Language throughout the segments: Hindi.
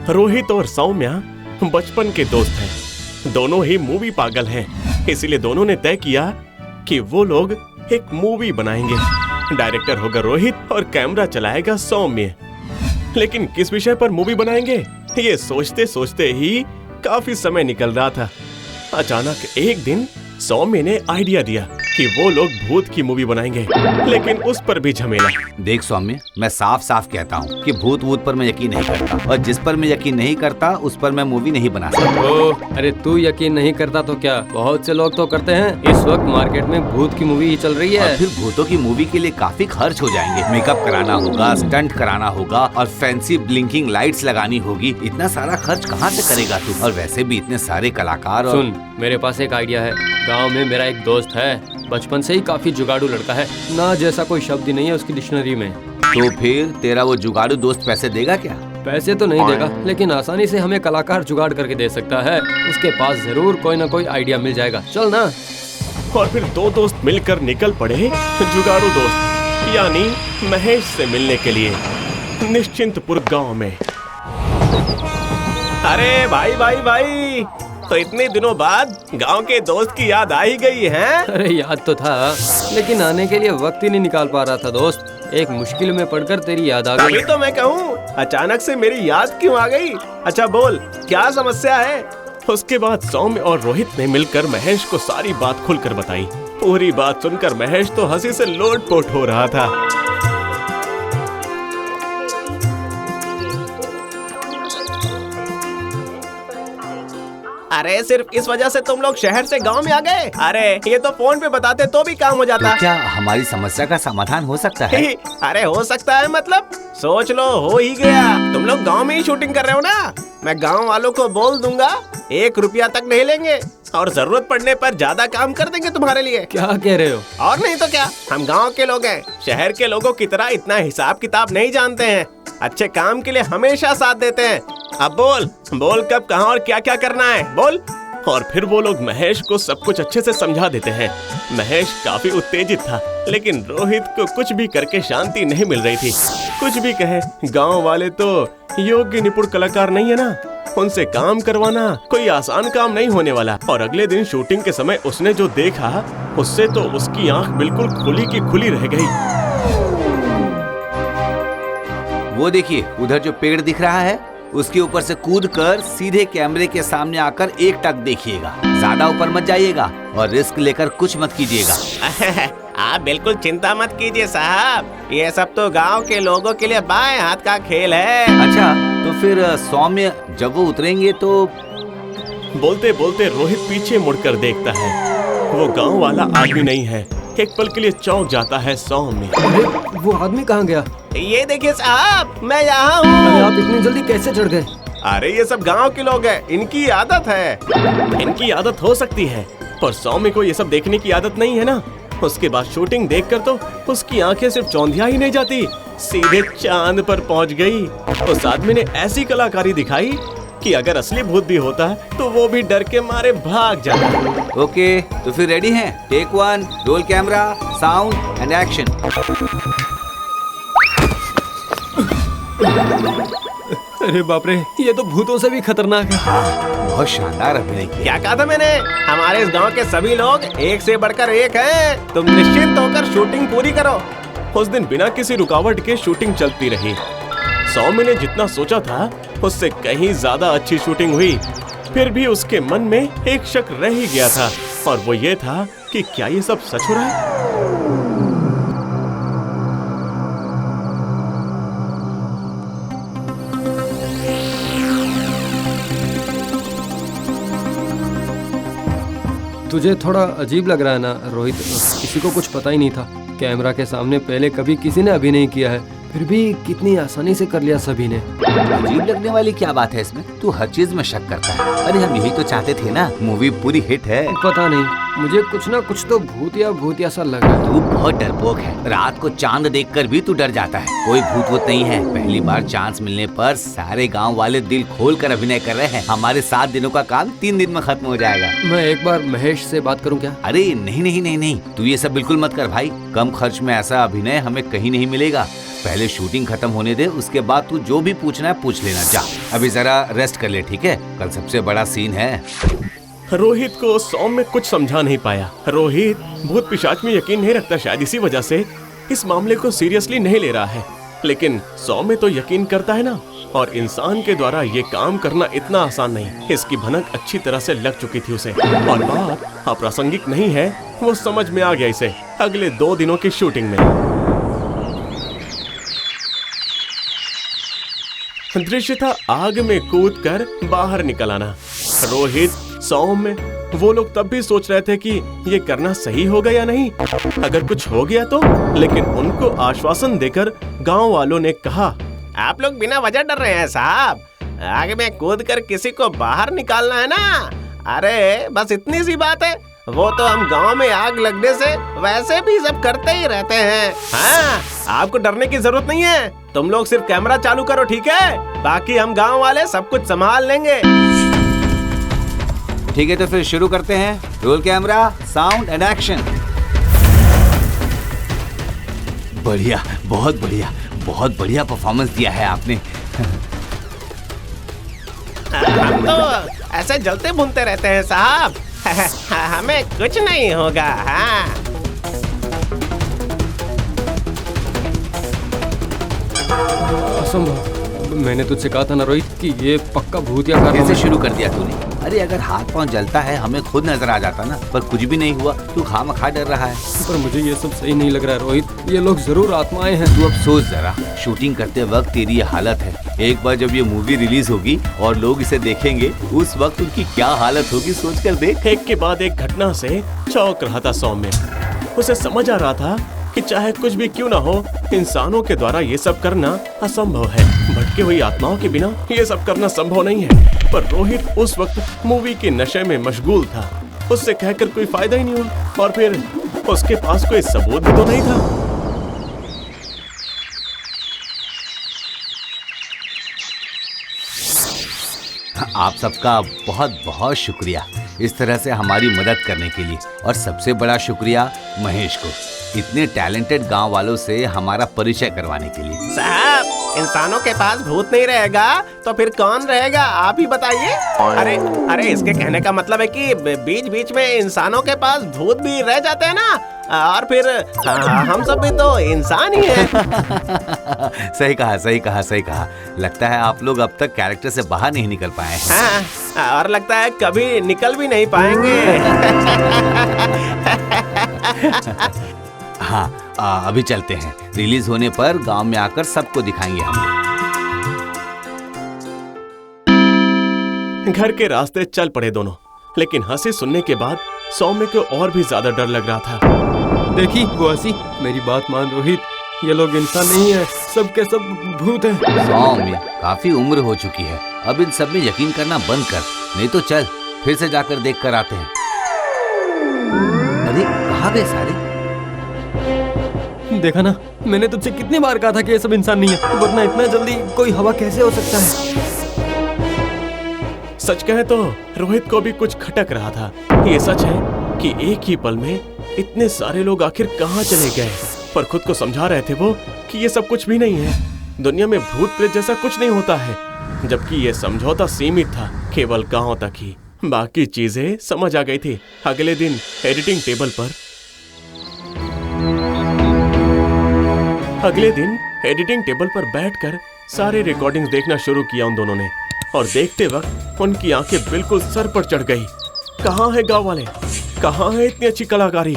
रोहित और सौम्या बचपन के दोस्त हैं। दोनों ही मूवी पागल हैं, इसीलिए दोनों ने तय किया कि वो लोग एक मूवी बनाएंगे। डायरेक्टर होगा रोहित और कैमरा चलाएगा सौम्य। लेकिन किस विषय पर मूवी बनाएंगे, ये सोचते सोचते ही काफी समय निकल रहा था। अचानक एक दिन सौम्य ने आइडिया दिया कि वो लोग भूत की मूवी बनाएंगे, लेकिन उस पर भी झमेला। देख सौम्य, मैं साफ साफ कहता हूँ कि भूत वूत पर मैं यकीन नहीं करता, और जिस पर मैं यकीन नहीं करता उस पर मैं मूवी नहीं बना सकता। अरे तू यकीन नहीं करता तो क्या, बहुत से लोग तो करते हैं। इस वक्त मार्केट में भूत की मूवी ही चल रही है। और फिर भूतों की मूवी के लिए काफी खर्च हो जाएंगे। मेकअप कराना होगा, स्टंट कराना होगा और फैंसी ब्लिंकिंग लाइट्स लगानी होगी। इतना सारा खर्च कहाँ से करेगा तू? और वैसे भी इतने सारे कलाकार। सुन, मेरे पास एक आइडिया है। गांव में मेरा एक दोस्त है, बचपन से ही काफी जुगाड़ू लड़का है। ना जैसा कोई शब्द ही नहीं है उसकी डिक्शनरी में। तो फिर तेरा वो जुगाड़ू दोस्त पैसे देगा क्या? पैसे तो नहीं देगा, लेकिन आसानी से हमें कलाकार जुगाड़ करके दे सकता है। उसके पास जरूर कोई ना कोई आइडिया मिल जाएगा। चल ना। और फिर दो दोस्त मिलकर निकल पड़े जुगाड़ू दोस्त यानी महेश से मिलने के लिए निश्चिंतपुर गांव में। अरे भाई भाई भाई, तो इतने दिनों बाद गांव के दोस्त की याद आ ही गई है? अरे याद तो था, लेकिन आने के लिए वक्त ही नहीं निकाल पा रहा था दोस्त। एक मुश्किल में पड़कर तेरी याद आ गई। तभी तो मैं कहूँ, अचानक से मेरी याद क्यों आ गई? अच्छा बोल, क्या समस्या है? उसके बाद सौम्य और रोहित ने मिलकर महेश को सारी बात खुलकर बताई। पूरी बात सुनकर महेश तो हंसी से लोटपोट हो रहा था। अरे सिर्फ इस वजह से तुम लोग शहर से गांव में आ गए? अरे ये तो फोन पे बताते तो भी काम हो जाता। तो क्या हमारी समस्या का समाधान हो सकता है? अरे हो सकता है मतलब, सोच लो हो ही गया। तुम लोग गांव में ही शूटिंग कर रहे हो ना? मैं गांव वालों को बोल दूंगा, 1 रुपया तक नहीं लेंगे और जरूरत पड़ने पर ज्यादा काम कर देंगे तुम्हारे लिए। क्या कह रहे हो? और नहीं तो क्या, हम गांव के लोग हैं, शहर के लोगों की तरह इतना हिसाब किताब नहीं जानते हैं। अच्छे काम के लिए हमेशा साथ देते हैं। अब बोल बोल, कब कहाँ और क्या क्या करना है, बोल। और फिर वो लोग महेश को सब कुछ अच्छे से समझा देते हैं। महेश काफी उत्तेजित था, लेकिन रोहित को कुछ भी करके शांति नहीं मिल रही थी। कुछ भी कहे, गांव वाले तो योग्य निपुण कलाकार नहीं है ना, उनसे काम करवाना कोई आसान काम नहीं होने वाला। और अगले दिन शूटिंग के समय उसने जो देखा, उससे तो उसकी आंख बिल्कुल खुली की खुली रह गई। वो देखिए, उधर जो पेड़ दिख रहा है, उसके ऊपर से कूदकर सीधे कैमरे के सामने आकर एक टक देखिएगा। ज्यादा ऊपर मत जाइएगा और रिस्क लेकर कुछ मत कीजिएगा। आप बिल्कुल चिंता मत कीजिए साहब, ये सब तो गांव के लोगों के लिए बाएं हाथ का खेल है। अच्छा, तो फिर सौम्य जब वो उतरेंगे तो? बोलते बोलते रोहित पीछे मुड़कर देखता है, वो गांव वाला आदमी नहीं है। एक पल के लिए चौंक जाता है सौम्य। वो आदमी कहाँ गया? ये देखिए साहब, मैं यहाँ हूँ। अरे आप इतनी जल्दी कैसे चढ़ गए? अरे ये सब गांव के लोग हैं, इनकी आदत है। इनकी आदत हो सकती है, पर सौम्य को ये सब देखने की आदत नहीं है ना। उसके बाद शूटिंग देखकर तो उसकी आंखें सिर्फ चौंधिया ही नहीं जाती, सीधे चांद पर पहुंच गई। उस आदमी ने ऐसी कलाकारी दिखाई कि अगर असली भूत भी होता तो वो भी डर के मारे भाग जाता। ओके, तो फिर रेडी हैं? Take 1, roll camera, sound and action. अरे बाप रे, ये तो भूतों से भी खतरनाक है। बहुत शानदार अभिनय किया। क्या कहा था मैंने? हमारे इस गांव के सभी लोग एक से बढ़कर एक हैं। तुम निश्चिंत होकर शूटिंग पूरी करो। उस दिन बिना किसी रुकावट के शूटिंग चलती रही। सौम्य ने जितना सोचा था उससे कहीं ज्यादा अच्छी शूटिंग हुई। फिर भी उसके मन में एक शक रह ही गया था, और वो ये था कि क्या ये सब सच हो रहा है? तुझे थोड़ा अजीब लग रहा है ना रोहित? किसी को कुछ पता ही नहीं था, कैमरा के सामने पहले कभी किसी ने अभी नहीं किया है, फिर भी कितनी आसानी से कर लिया सभी ने। अजीब लगने वाली क्या बात है इसमें? तू हर चीज में शक करता है। अरे हम यही तो चाहते थे ना, मूवी पूरी हिट है। पता नहीं, मुझे कुछ ना कुछ तो भूतिया सा लग रहा है। तू बहुत डरपोक है। रात को चांद देखकर भी तू डर जाता है। कोई भूत वूत नहीं है। पहली बार चांस मिलने पर सारे गांव वाले दिल खोल कर अभिनय कर रहे हैं। हमारे 7 दिनों का काम 3 दिन में खत्म हो जाएगा। मैं एक बार महेश से बात करूं क्या? अरे नहीं नहीं नहीं नहीं, तू ये सब बिल्कुल मत कर भाई। कम खर्च में ऐसा अभिनय हमें कहीं नहीं मिलेगा। पहले शूटिंग खत्म होने दे, उसके बाद तू जो भी पूछना है पूछ लेना। जा अभी जरा रेस्ट कर ले, ठीक है? कल सबसे बड़ा सीन है। रोहित को सौम्य कुछ समझा नहीं पाया। रोहित भूत पिशाच में यकीन नहीं रखता, शायद इसी वजह से इस मामले को सीरियसली नहीं ले रहा है। लेकिन सौम्य तो यकीन करता है ना, और इंसान के द्वारा ये काम करना इतना आसान नहीं। इसकी भनक अच्छी तरह से लग चुकी थी उसे, और बात अप्रासंगिक नहीं है, वो समझ में आ गया इसे अगले 2 दिनों की शूटिंग में। दृश्य था आग में कूदकर बाहर निकल आना। रोहित, सौम्य, वो लोग तब भी सोच रहे थे कि ये करना सही होगा या नहीं, अगर कुछ हो गया तो। लेकिन उनको आश्वासन देकर गांव वालों ने कहा, आप लोग बिना वजह डर रहे हैं साहब, आग में कूदकर किसी को बाहर निकालना है ना, अरे बस इतनी सी बात है। वो तो हम गांव में आग लगने से वैसे भी सब करते ही रहते हैं। हाँ, आपको डरने की जरूरत नहीं है, तुम लोग सिर्फ कैमरा चालू करो, ठीक है? बाकी हम गांव वाले सब कुछ संभाल लेंगे। ठीक है, तो फिर शुरू करते हैं। Role camera, sound and action. बढ़िया, बहुत बढ़िया, बहुत बढ़िया परफॉर्मेंस दिया है आपने। हम तो ऐसे जलते भुनते रहते हैं साहब, हमें कुछ नहीं होगा। हाँ। असंभव, मैंने तुझसे कहा था ना रोहित कि ये पक्का भूतिया कारनामा कैसे है। शुरू कर दिया तूने? अरे अगर हाथ पांव जलता है हमें खुद नजर आ जाता ना, पर कुछ भी नहीं हुआ। तू खामखा डर रहा है। पर मुझे ये सब सही नहीं लग रहा है रोहित, ये लोग जरूर आत्माएं हैं। तू अब सोच जरा, शूटिंग करते वक्त तेरी ये हालत है, एक बार जब ये मूवी रिलीज होगी और लोग इसे देखेंगे, उस वक्त उनकी क्या हालत होगी, सोच कर देख। एक के बाद एक घटना से चौंक रहा था सौम्य। उसे समझ आ रहा था कि चाहे कुछ भी क्यों ना हो, इंसानों के द्वारा ये सब करना असंभव है। भटकी हुई आत्माओं के बिना ये सब करना संभव नहीं है। पर रोहित उस वक्त मूवी के नशे में मशगूल था, उससे कहकर कोई फायदा ही नहीं हुआ, और फिर उसके पास कोई सबूत भी तो नहीं था। आप सबका बहुत बहुत शुक्रिया इस तरह से हमारी मदद करने के लिए, और सबसे बड़ा शुक्रिया महेश को, इतने टैलेंटेड गांव वालों से हमारा परिचय करवाने के लिए। साहब, इंसानों के पास भूत नहीं रहेगा तो फिर कौन रहेगा, आप ही बताइए। अरे अरे, इसके कहने का मतलब है कि बीच बीच में इंसानों के पास भूत भी रह जाते हैं ना, और फिर हम सब भी तो इंसान ही हैं। सही कहा, सही कहा, सही कहा। लगता है आप लोग अब तक कैरेक्टर से बाहर नहीं निकल पाए हैं। हाँ, और लगता है कभी निकल भी नहीं पाएंगे। हाँ, अभी चलते हैं। रिलीज होने पर गांव में आकर सबको दिखाएंगे हम। घर के रास्ते चल पड़े दोनों, लेकिन हंसी सुनने के बाद सौम्य को और भी ज्यादा डर लग रहा था। देखी वो हंसी, मेरी बात मान रोहित, ये लोग इंसान नहीं है, सब के सब भूत हैं। सौम्य, काफी उम्र हो चुकी है, अब इन सब में यकीन करना बंद कर, नहीं तो चल फिर से जाकर देख कर आते हैं। अरे कहाँ गए सारे? देखा ना, मैंने तुझसे कितनी बार कहा था कि ये सब इंसान नहीं है, वरना इतना जल्दी कोई हवा कैसे हो सकता है। सच कहे तो रोहित को भी कुछ खटक रहा था। ये सच है कि एक ही पल में इतने सारे लोग आखिर कहाँ चले गए, पर खुद को समझा रहे थे वो कि ये सब कुछ भी नहीं है, दुनिया में भूत प्रेत जैसा कुछ नहीं होता है। जबकि ये समझौता सीमित था केवल गांव तक ही, बाकी चीजें समझ आ गई थी। अगले दिन एडिटिंग टेबल पर बैठकर सारे रिकॉर्डिंग्स देखना शुरू किया उन दोनों ने, और देखते वक्त उनकी आंखें बिल्कुल सर पर चढ़ गई। कहाँ है गांव वाले, कहाँ है इतनी अच्छी कलाकारी?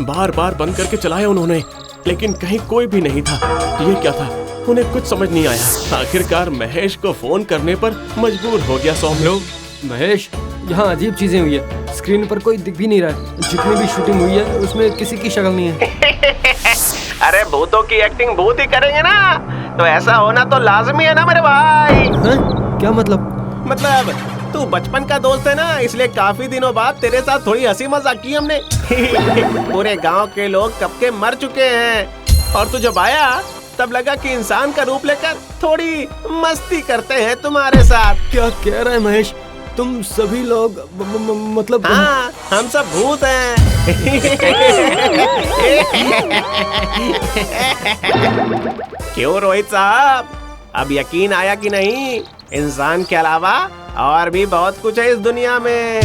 बार बार बंद करके चलाया उन्होंने, लेकिन कहीं कोई भी नहीं था। ये क्या था, उन्हें कुछ समझ नहीं आया। आखिरकार महेश को फोन करने पर mजबूर हो गया सौम्य। महेश, यहाँ अजीब चीजें हुई है, स्क्रीन पर कोई दिख भी नहीं रहा है, जितनी भी शूटिंग हुई है उसमें किसी की शक्ल नहीं है। अरे भूतों की एक्टिंग भूत ही करेंगे ना, तो ऐसा होना तो लाजमी है ना मेरे भाई। क्या मतलब? मतलब तू बचपन का दोस्त है ना, इसलिए काफी दिनों बाद तेरे साथ थोड़ी हंसी मजाक की हमने। पूरे गांव के लोग कब के मर चुके हैं, और तू जब आया तब लगा कि इंसान का रूप लेकर थोड़ी मस्ती करते हैं तुम्हारे साथ। क्या कह रहा है महेश? तुम सभी लोग मतलब हाँ, हम सब भूत हैं। क्यों रोहित साहब, अब यकीन आया कि नहीं? इंसान के अलावा और भी बहुत कुछ है इस दुनिया में।